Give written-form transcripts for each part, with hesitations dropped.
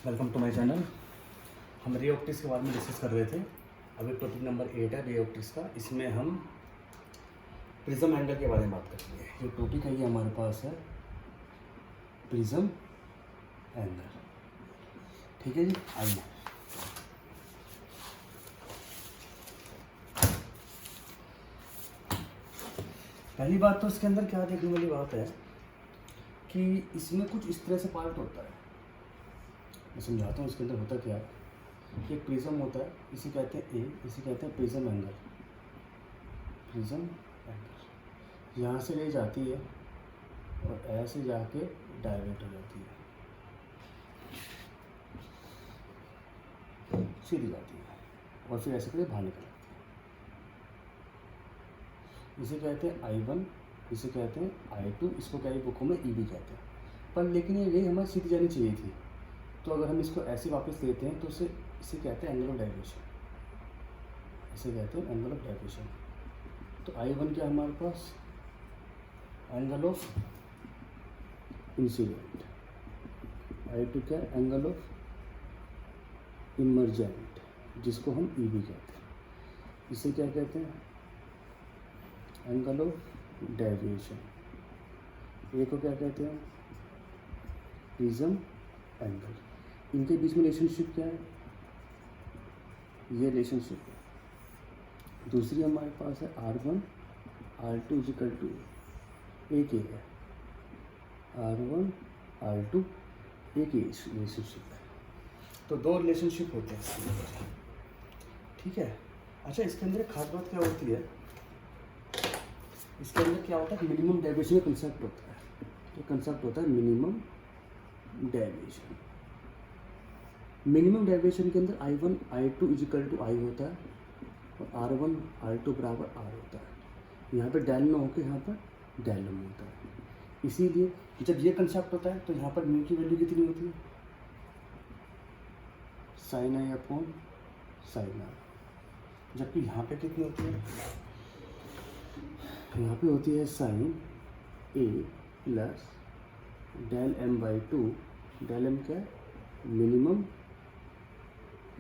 Welcome to my channel. हम ray optics के बारे में डिस्कस कर रहे थे। अभी टॉपिक नंबर 8 है रे ऑप्टिक्स का। इसमें हम प्रिज्म एंगल के बारे में बात करेंगे। जो टॉपिक है ये हमारे पास है प्रिज्म एंगल। ठीक है जी, आइए। पहली बात तो इसके अंदर क्या देखने वाली बात है कि इसमें कुछ इस तरह से पार्ट होता है। मैं समझाता हूँ इसके अंदर होता क्या है। एक प्रिज्म होता है, इसे कहते हैं ए, इसे कहते हैं प्रिज्म एंगल। प्रिज्म एंगल यहाँ से ले जाती है और ऐसे जाके डाइवर्ट हो जाती है, सीधी जाती है और फिर ऐसे करके बाहर निकल आती है। इसे कहते हैं I1, इसे कहते हैं I2, इसको कई बुकों में ई भी कहते हैं। पर लेकिन ये रे हमें सीधी जानी चाहिए थी, तो अगर हम इसको ऐसे वापस लेते हैं तो इसे कहते हैं एंगल ऑफ डाइवर्शन। इसे कहते हैं एंगल ऑफ डाइवर्शन। तो I1 क्या हमारे पास एंगल ऑफ इंसिडेंट, I2 क्या एंगल ऑफ इमर्जेंट, जिसको हम ई भी कहते हैं। इसे क्या कहते हैं एंगल ऑफ डेविएशन। ए को क्या कहते हैं प्रिज्म एंगल। इनके बीच में रिलेशनशिप क्या है, ये रिलेशनशिप है। दूसरी हमारे पास है R1 R2 इक्वल टू एक है, R1 R2 एक ही रिलेशनशिप है। तो दो रिलेशनशिप होते हैं इसके अंदर। ठीक है। अच्छा, इसके अंदर एक खास बात क्या होती है, इसके अंदर क्या होता है मिनिमम डेविएशन का कंसेप्ट होता है। ये कंसेप्ट होता है मिनिमम डेविएशन। मिनिमम डेविएशन के अंदर I1 I2 equal to I होता है और R1 R2 बराबर R होता है। यहाँ पर डेल न होकर यहाँ पर डेल एम होता है। इसीलिए जब ये कंसेप्ट होता है तो यहाँ पर म्यू की वैल्यू कितनी होती है, sine i upon sine r. जबकि यहाँ पे कितनी होती है, यहाँ पे होती है sine a plus del m by two. Del m क्या है मिनिमम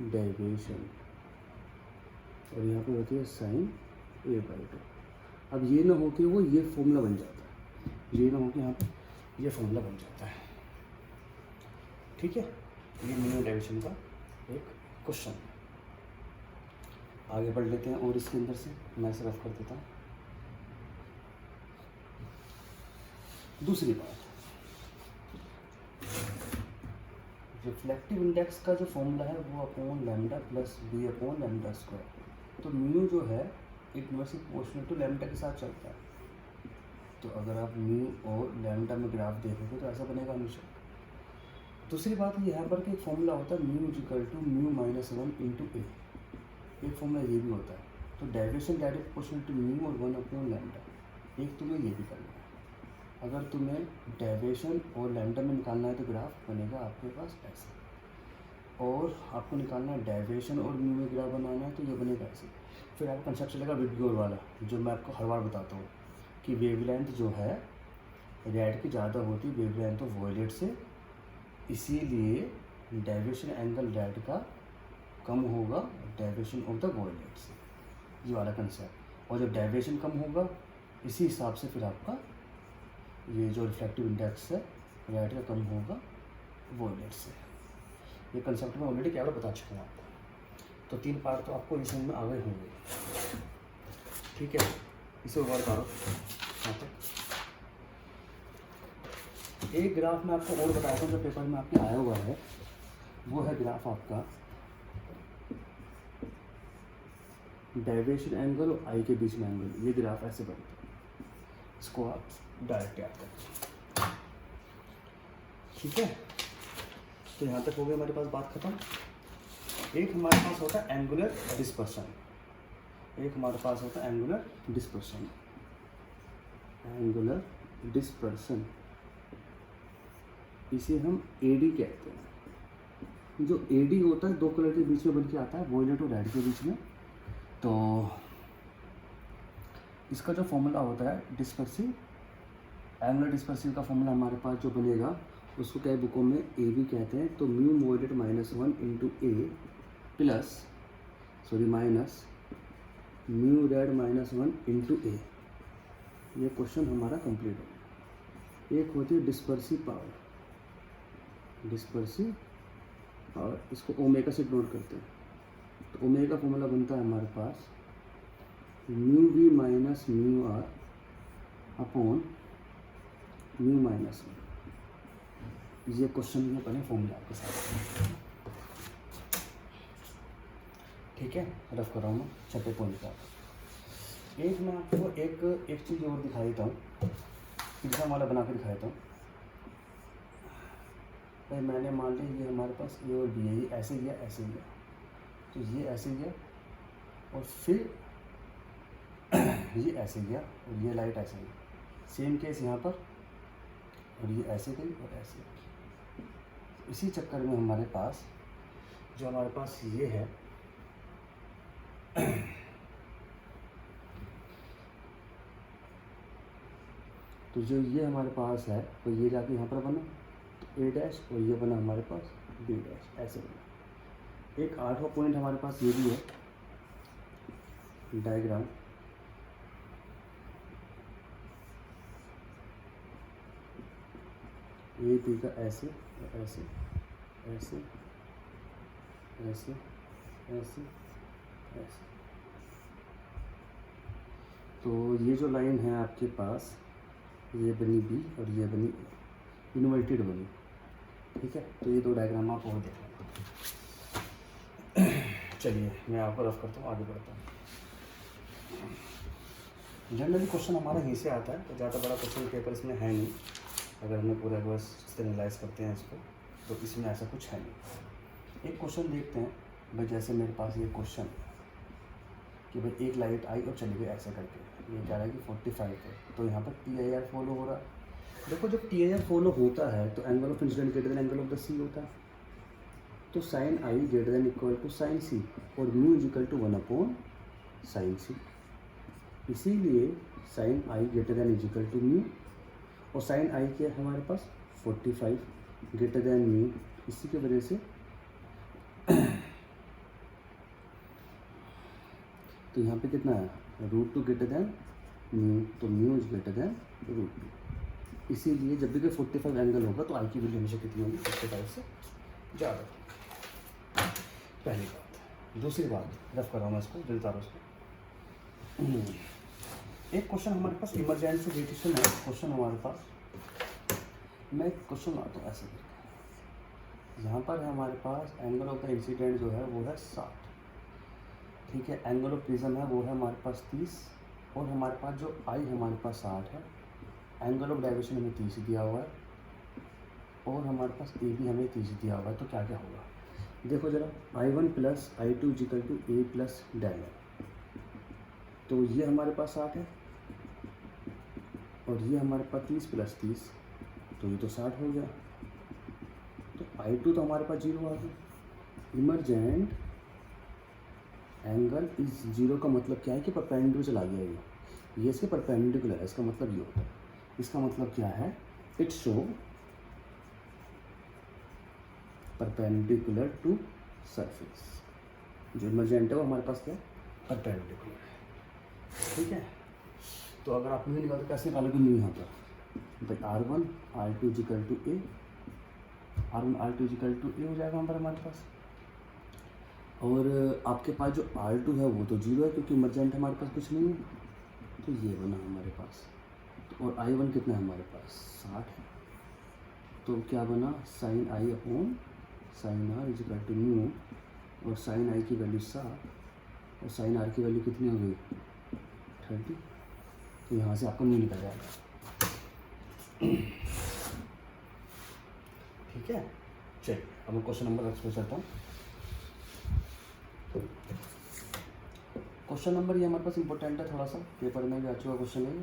डेविएशन, और यहाँ पे होती है साइन ए बाई टू। अब ये ना हो कि वो ये फॉर्मूला बन जाता है, ये ना हो कि यहाँ पे ये फॉर्मूला बन जाता है। ठीक है, ये मिनिमम डेविएशन का एक क्वेश्चन है। आगे बढ़ लेते हैं और इसके अंदर से मैं इसे रफ कर देता हूँ। दूसरी बात, रिफ्लेक्टिव इंडेक्स का जो फॉर्मूला है वो upon lambda plus b upon lambda square. तो म्यू जो है इनवर्सली प्रोपोर्शनल टू लैम्डा के साथ चलता है। तो अगर आप म्यू और लैम्डा में ग्राफ देखोगे तो ऐसा बनेगा हमेशा। दूसरी बात यहाँ पर कि एक फॉर्मूला होता है mu equal to mu minus 1 into A. एक फॉर्मूला ये भी होता है। तो deviation direct proportional to mu और 1 अपॉन लैम्डा। एक तुम्हें ये भी करना है। अगर तुम्हें डेविएशन और लैम्डा में निकालना है तो ग्राफ बनेगा आपके पास ऐसे, और आपको निकालना है डेविएशन और म्यू में ग्राफ बनाना है तो ये बनेगा ऐसे। फिर आपका कंसेप्ट चलेगा विबग्योर वाला, जो मैं आपको हर बार बताता हूँ कि वेवलेंथ जो है रेड की ज़्यादा होती है वेवलेंथ ऑफ वॉयलेट से, इसीलिए डेविएशन एंगल रेड का कम होगा डेविएशन ऑफ द वॉयलेट से, ये वाला कंसेप्ट। और जब डेविएशन कम होगा इसी हिसाब से फिर आपका ये जो रिफ्लेक्टिव इंडेक्स है रेड का कम होगा वॉयलेट से। ये कंसेप्ट मैं ऑलरेडी क्या बता चुका हूँ आपको। तो तीन पार्ट तो आपको इस समझ में आ गए होंगे। ठीक है, इसे ओवर करो यहाँ तक। एक ग्राफ मैं आपको और बताता हूँ जो पेपर में आपके आया हुआ है, वो है ग्राफ आपका डेविएशन एंगल और आई के बीच में एंगल। ये ग्राफ ऐसे बनता है, इसको आप डायरेक्ट याद करें। ठीक है, तो यहाँ तक हो गई हमारे पास बात खत्म। एक हमारे पास होता है एंगुलर डिस्पर्शन, एक हमारे पास होता है एंगुलर डिस्पर्शन। एंगुलर डिस्पर्शन इसे हम एडी कहते हैं। जो एडी होता है दो कलर के बीच में बन के आता है, वॉयलेट और रेड के बीच में। तो इसका जो फॉर्मूला होता है डिस्पर्सिव, एंगुलर डिस्पर्सिव का फॉर्मूला हमारे पास जो बनेगा उसको क्या बुकों में ए भी कहते हैं। तो mu modulate -1 into A plus minus mu red -1 into A. ये क्वेश्चन हमारा कंप्लीट हो गया। एक होती है डिस्पर्सिव पावर, इसको ओमेगा से नोट करते हैं। तो ओमेगा फॉर्मूला बनता है हमारे पास mu v minus mu r upon mu minus 1। ये क्वेश्चन में बने फॉर्मूला आपके साथ, ठीक है। रफ कर रहा हूँ मैं छठे पॉइंट का। एक मैं आपको एक चीज़ और दिखा देता हूँ, पिज्जा वाला बना के दिखा देता हूँ। भाई मैंने मान लिया ये हमारे पास ए और बी है, ये ऐसे गया ऐसे गया, तो ये ऐसे गया और फिर ये ऐसे गया और ये लाइट ऐसे गई। सेम केस यहाँ पर, और ये ऐसे गई और ऐसे गई। इसी चक्कर में हमारे पास जो हमारे पास ये है तो जो ये हमारे पास है तो ये जाके यहाँ पर बना तो ए डैश, और ये बना हमारे पास बी डैश, ऐसे बना। एक 8वां पॉइंट हमारे पास ये भी है डायग्राम। ए बी का ऐसे ऐसे ऐसे ऐसे ऐसे ऐसे। तो ये जो लाइन है आपके पास, ये बनी बी और ये बनी ए, इन्वर्टेड बनी, ठीक है। तो ये दो डायग्राम आप और देख लें। चलिए मैं आपको रफ करता हूँ, आगे बढ़ता हूँ। जनरली क्वेश्चन हमारा यहीं से आता है, तो ज़्यादा बड़ा क्वेश्चन पेपर इसमें है नहीं। अगर हमने पूरा बस एनालाइज करते हैं इसको, तो इसमें ऐसा कुछ है नहीं। एक क्वेश्चन देखते हैं भाई, जैसे मेरे पास ये क्वेश्चन कि भाई एक लाइट आई और चली गई ऐसे करके, ये कह रहा है कि 45 है, तो यहाँ पर TIR फॉलो हो रहा है। देखो जब TIR फॉलो होता है तो angle of incident greater than angle of the C होता है। तो sine I greater than equal to sine C और mu is equal to 1 upon sine C. इसीलिए sine I greater than is equal to mu, और sine I क्या है हमारे पास 45 greater than mu. इसी की वजह से तो यहाँ पे कितना है √2 ग्रेटर देन म्यू, तो म्यू इज ग्रेटर देन √2। इसीलिए जब भी कोई 45 एंगल होगा तो आई की वैल्यू हमेशा कितनी होगी 45 से ज़्यादा। पहली बात। दूसरी बात रफ कर रहा हूँ मैं इसको, जल्दी उतारो इसको। एक क्वेश्चन हमारे पास इमरजेंसी रेडिएशन है। क्वेश्चन हमारे पास, मैं एक क्वेश्चन लाता हूँ ऐसे करके। यहाँ पर है हमारे पास एंगल ऑफ द इंसिडेंट जो है वो है 60, ठीक है। एंगल ऑफ प्रिज्म है वो है हमारे पास 30, और हमारे पास जो आई हमारे पास 60 है। एंगल ऑफ डाइवर्शन हमें 30 दिया हुआ है, और हमारे पास ए भी हमें 30 दिया हुआ है। तो क्या क्या होगा देखो ज़रा, I1 plus I2 equal to a plus del है। तो ये हमारे पास 60 है, और ये हमारे पास 30 प्लस 30, तो ये तो 60 हो गया। तो I2 तो हमारे पास 0 आ गया। इमरजेंट एंगल इज 0 का मतलब क्या है कि परपेंडिकुलर चला गया ये इसके परपेंडिकुलर है। इसका मतलब ये होता है, इसका मतलब क्या है, it show perpendicular to surface. जो इमरजेंट है वो हमारे पास क्या है परपेंडिकुलर है, ठीक है। तो अगर आप म्यू निकालते कैसे निकालोगे म्यू यहाँ पर, भाई R1 R2 equal to A, R1 R2 equal to A हो जाएगा वहाँ पर हमारे पास। और आपके पास जो R2 है वो तो 0 है क्योंकि इमरजेंट हमारे पास कुछ नहीं है। तो ये बना हमारे पास, और I1 कितना है हमारे पास 60 है। तो क्या बना sine i upon sine r is equal to mu, और साइन आई की वैल्यू 60 और साइन आर की वैल्यू कितनी हो गई 30। तो यहाँ से आपका म्यू निकल जाएगा, ठीक है। चलिए अब मैं क्वेश्चन नंबर एक्सप्लेन करता हूँ। क्वेश्चन नंबर ये हमारे पास इंपॉर्टेंट है, थोड़ा सा पेपर में भी आ चुका क्वेश्चन है।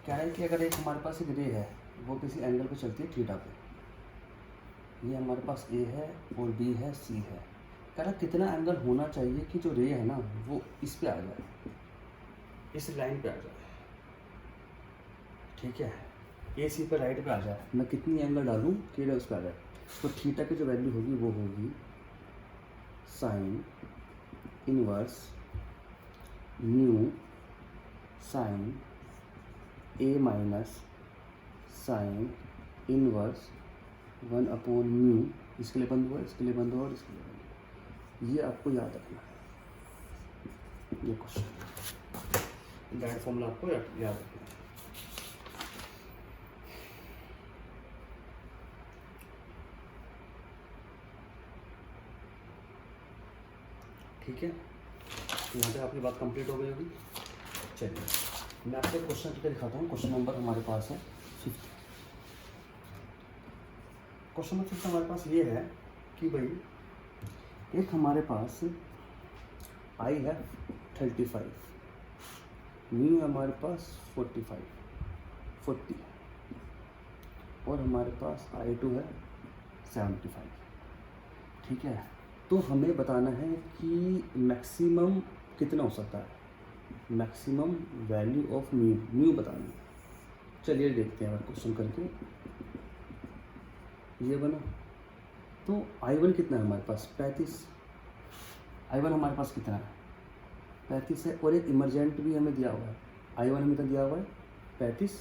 क्या है कि अगर एक हमारे पास एक रे है वो किसी एंगल पे चलती है थीटा पे, ये हमारे पास ए है और बी है सी है। कह रहा कितना एंगल होना चाहिए कि जो रे है ना वो इस पे आ जाए, इस लाइन पे आ जाए, ठीक है। ए सी पर राइट पे आ जाए, मैं कितनी एंगल डालूँ कि उस पर आ जाए, तो थीटा की जो वैल्यू होगी वो होगी साइन इनवर्स म्यू साइन ए माइनस साइन इनवर्स 1/μ। इसके लिए बंद हुआ, इसके लिए बंद हुआ और इसके लिए बंद हुआ। ये आपको याद रखना है, ये क्वेश्चन डायरेक्ट फॉर्मूला आपको याद रखना है। ठीक है, यहाँ पे आपकी बात कंप्लीट हो गई होगी। चलिए मैं आपको क्वेश्चन करके दिखाता हूँ। क्वेश्चन नंबर हमारे पास है 5। क्वेश्चन नंबर 5 हमारे पास ये है कि भाई एक हमारे पास आई है 35, म्यू हमारे पास 40 और हमारे पास I2 है 75। ठीक है, तो हमें बताना है कि मैक्सिमम कितना हो सकता है, मैक्सिमम वैल्यू ऑफ म्यू बताना है। चलिए देखते हैं क्वेश्चन करके। ये बना, तो I1 कितना है हमारे पास 35, I1 हमारे पास कितना है 35 है, और एक इमरजेंट भी हमें दिया हुआ है। I1 हमें तो दिया हुआ है 35,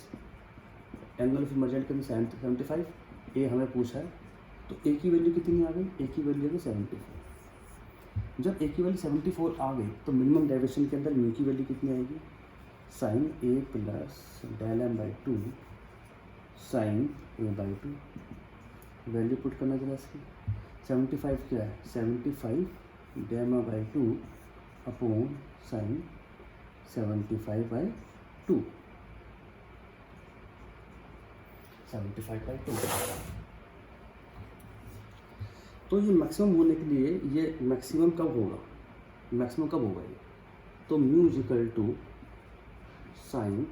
एंगल ऑफ इमरजेंट कितनी 75, ए हमें पूछा है। तो ए की वैल्यू कितनी आ गई, ए की वैल्यू आ गई 74। जब ए की वैल्यू 74 आ गई तो मिनिमम डेविएशन के अंदर म्यू की वैल्यू कितनी आएगी, sine a plus del m by 2 sine a by 2। Value put करना जरा इसकी। 75 क्या है, 75 डेमा बाई 2 अपॉन साइन 75/2, 75/2। तो ये मैक्सिमम होने के लिए, ये मैक्सिमम कब होगा, मैक्सिमम कब होगा ये, तो mu equal to sine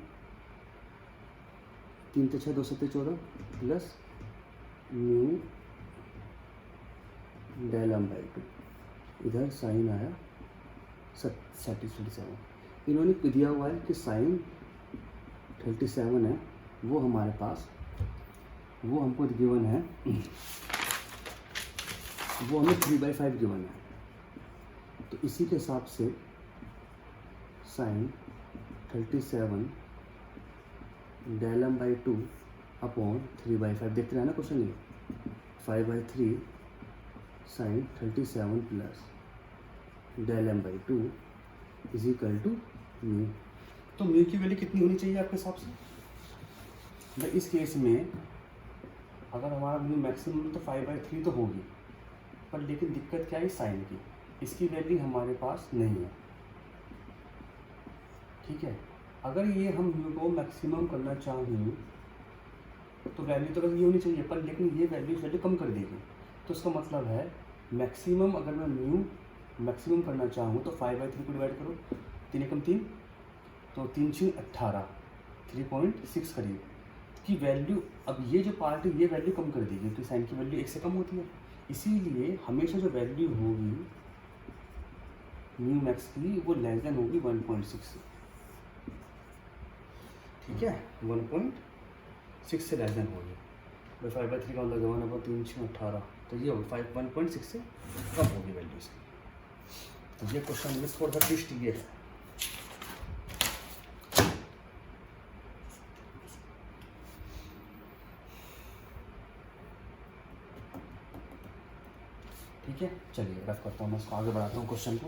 3 × 6 = 2 × 7 = 14 plus mu del m by 2, इधर साइन आया 37। इन्होंने दिया हुआ है कि साइन 37 है, वो हमारे पास, वो हमको गिवन है, वो हमें 3/5 गिवन है। तो इसी के हिसाब से sine 37 del m by 2 upon 3/5, देखते रहे ना क्वेश्चन, ये 5/3 sine 37 plus del m by 2 is equal to mu. तो म्यू की वैल्यू कितनी होनी चाहिए आपके हिसाब से भाई? इस केस में अगर हमारा म्यू मैक्सिमम तो 5/3 तो होगी, पर लेकिन दिक्कत क्या है साइन की, इसकी वैल्यू हमारे पास नहीं है। ठीक है, अगर ये हम म्यू को मैक्सिमम करना चाहें तो वैल्यू तो बस ये होनी चाहिए, पर लेकिन ये वैल्यू कम कर देगी। तो इसका मतलब है मैक्सिमम, अगर मैं म्यू मैक्सिमम करना चाहूँ तो 5/3 को डिवाइड करो, 3 × 3 तो 3 × 6 = 18, 3.6 करिए की वैल्यू। अब ये जो पार्ट है ये वैल्यू कम कर देगी, तो साइन की वैल्यू 1 से कम होती है। इसीलिए हमेशा जो वैल्यू होगी म्यू मैक्स की वो लेस देन होगी 1.6 से। ठीक है, 1.6 से लेस देन होगी। 5/3 का मतलब 1/3 × 18, तो ये होगी 1.6 से कम होगी वैल्यू इसकी। तो ये क्वेश्चन में थोड़ा सा ट्विस्ट ये है। ठीक है, चलिए रफ करता हूँ मैं इसको, आगे बढ़ाता हूँ क्वेश्चन को।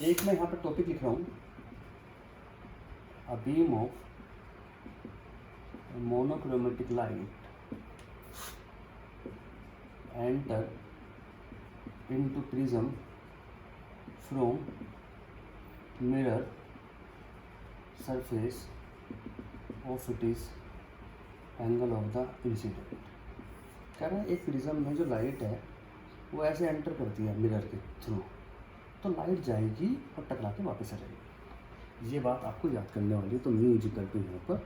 एक मैं यहाँ पर टॉपिक लिख रहा हूँ, a beam of monochromatic light enter into prism from mirror surface of its angle of the incident। कह रहा है एक प्रिज्म में जो लाइट है वो ऐसे एंटर करती है मिरर के थ्रू, तो लाइट जाएगी और टकरा के वापस आ जाएगी। ये बात आपको याद करने वाली है। तो म्यू इक्वल टू यहाँ पर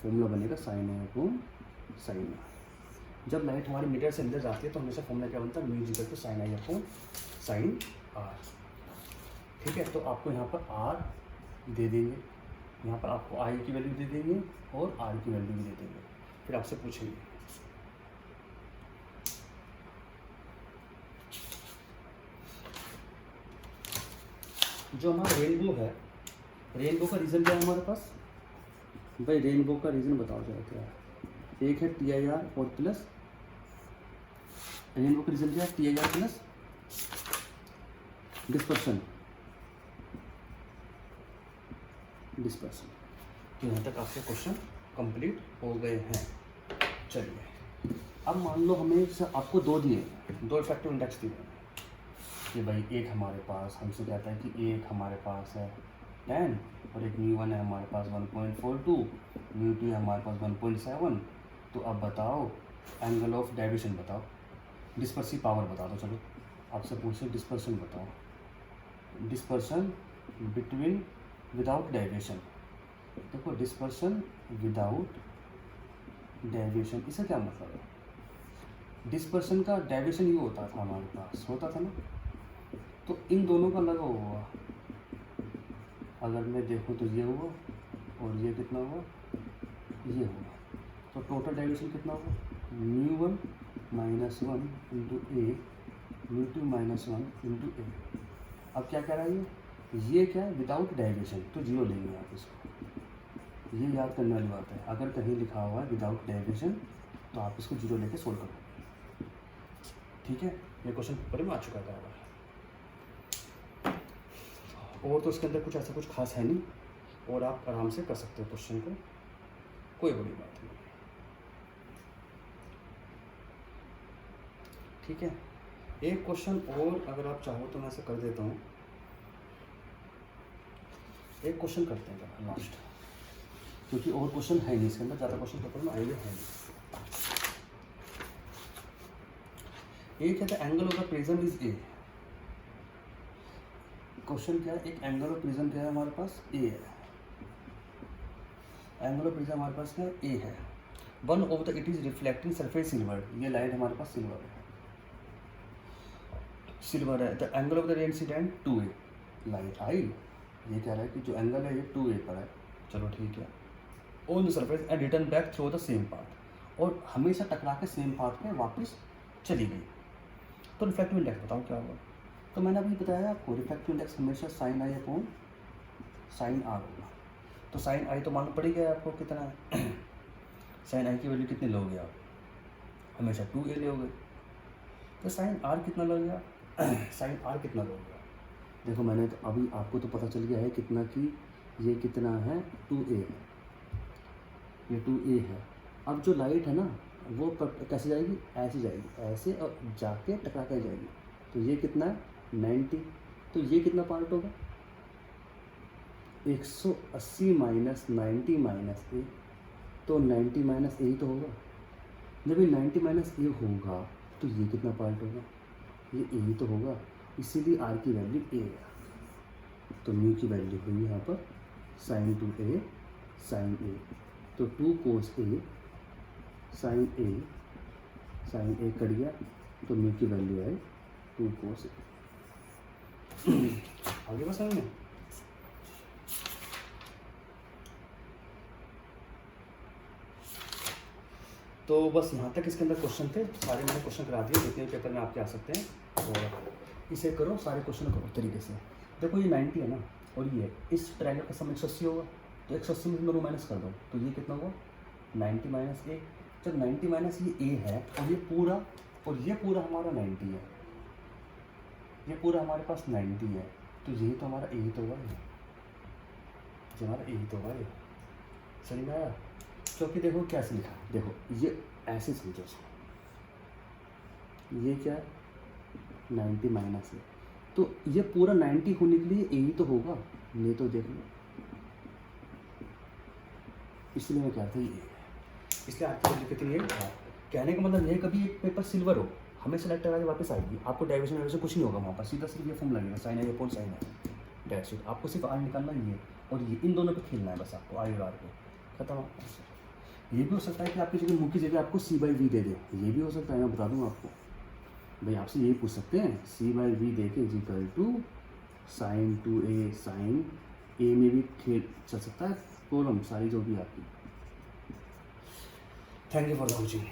फॉर्मूला बनेगा sine a upon sine r. जब लाइट हमारे मीटर से अंदर जाती है तो हमेशा फॉर्मूला क्या बनता है, mu equal to sine i upon sine r. ठीक है, तो आपको यहाँ पर आर दे देंगे, यहाँ पर आपको आई की वैल्यू दे देंगे और आर की वैल्यू भी दे देंगे, फिर आपसे पूछेंगे जो हमारा रेनबो है, रेनबो का रीज़न क्या है हमारे पास भाई? रेनबो का रीज़न बताओ जरा क्या है? एक है टी आई आर और प्लस, रेनबो का रीज़न क्या है? T I R plus dispersion. तो यहाँ तक आपके क्वेश्चन कंप्लीट हो गए हैं। चलिए अब मान लो हमें आपको दो दिए, दो इफेक्टिव इंडेक्स दिए कि भाई एक हमारे पास हमसे कहता है कि एक हमारे पास है 10 और एक μ1 है हमारे पास 1.42, μ2 है हमारे पास 1.7। तो अब बताओ एंगल ऑफ डेविएशन बताओ, डिस्पर्सिव पावर बता दो। चलो आपसे पूछे डिस्पर्सन बताओ, डिस्पर्सन बिटवीन विदाउट डेविएशन। देखो डिस्पर्सन विदाउट डेविएशन इसका क्या मतलब है? डिस्पर्सन का डेविएशन ये होता था हमारे पास, होता था ना, तो इन दोनों का लगा हुआ, अगर मैं देखूँ तो ये हुआ और ये कितना हुआ, ये हुआ, तो टोटल डेविएशन कितना हुआ? μ1 -1 इंटू ए, μ2 -1 इंटू ए। अब क्या कह रहा है ये क्या है? विदाउट डेविएशन, तो जीरो लेंगे आप इसको, ये याद करने वाली बात है। अगर कहीं लिखा हुआ है विदाउट डेविएशन तो आप इसको जीरो लेके सोल्व करो, ठीक है? ये क्वेश्चन पेपर में आ चुका था। और तो इसके अंदर कुछ ऐसा कुछ खास है नहीं, और आप आराम से कर सकते हो क्वेश्चन को, कोई बड़ी बात नहीं, ठीक है? एक क्वेश्चन और अगर आप चाहो तो मैं ऐसे कर देता हूँ, एक क्वेश्चन करते हैं लास्ट, क्योंकि और क्वेश्चन है नहीं इसके अंदर, ज़्यादा क्वेश्चन पेपर में आएंगे है नहीं। एक कहता है angle of the prism is a. Question क्या है? एक एंगल ऑफ प्रिज्म क्या है हमारे पास? ए है। एंगल ऑफ प्रिज्म हमारे पास क्या है? ए है। One of the it is reflecting surface silver, ये लाइट हमारे पास सिल्वर है, सिल्वर है। The angle of the ray incident 2a, light I, ये कह रहा है कि जो एंगल है ये 2a पर है, चलो ठीक है, on the surface and return back through the same path, और हमेशा टकरा के सेम पाथ पे वापस चली गई। तो रिफ्लेक्टिव इंडेक्स बताओ क्या होगा? तो मैंने अभी बताया आपको, रिफ्लेक्टिव इंडेक्स हमेशा sine i upon sine r होगा। तो साइन आई तो मालूम पड़ गया आपको कितना है, साइन आई की वैल्यू कितनी लोगे आप? हमेशा 2a लोगे। तो साइन आर कितना लोगे? साइन आर कितना लोगे? देखो मैंने तो अभी आपको तो पता चल गया है कितना, कि ये कितना है? 2a है, ये 2a है। अब जो लाइट है ना वो कैसे जाएगी? ऐसे जाएगी, ऐसे, और जाके टकरा कर जाएगी। तो ये कितना है? 90। तो ये कितना पार्ट होगा? 180 - 90 - a, तो 90 - a तो होगा। जब ये 90 - a होगा तो ये कितना पार्ट होगा? ये a ही तो होगा, इसीलिए r की वैल्यू a है। तो म्यू की वैल्यू हुई यहाँ पर sin 2a sin a, तो 2 cos a sin a cut गया, तो म्यू की वैल्यू है 2 cos a। आगे बस समझ में? तो बस यहाँ तक इसके अंदर क्वेश्चन थे, सारे मैंने क्वेश्चन करा दिए, जितने भी पेपर में आपके आ सकते हैं। और इसे करो, सारे क्वेश्चन करो तरीके से। देखो ये 90 है ना, और ये इस ट्रायंगल का सम 180 होगा, तो 180 में तुम माइनस कर दो, तो ये कितना होगा? 90 - a। जब 90 - ये a है, और ये पूरा हमारा 90 है, ये पूरा हमारे पास 90 है, तो यही तो हमारा a तो होगा, ये हमारा a तो होगा। ये समझ में आया? क्योंकि देखो कैसे लिखा, देखो ये ऐसे समझो इसको, ये क्या है? 90 - a, तो ये पूरा 90 होने के लिए a ही तो होगा, ये तो देख लो, इसलिए मैं कहता हूँ ये, इसलिए आपकी वैल्यू कितनी है? कहने का मतलब ये, कभी एक पेपर सिल्वर हो, हमें सेलेक्ट करा के वापस आएगी, आपको डाइवर्शन कुछ नहीं होगा वहाँ पर, सीधा सिर्फ ये फॉर्म लगेगा, sine i upon sine i, that's it. आपको सिर्फ आर निकालना ही है, और ये इन दोनों पे खेलना है बस आपको, आर और पे खत्म। ये भी हो सकता है कि आपकी जगह मुख्य जगह आपको c/v दे दे, ये भी हो सकता है, मैं बता दूँ आपको। भाई आपसे यही पूछ सकते हैं, c/v दे के equal to sin 2a sin a में भी खेल चल सकता है, कॉलम सारी जो भी आपकी। Thank you for watching.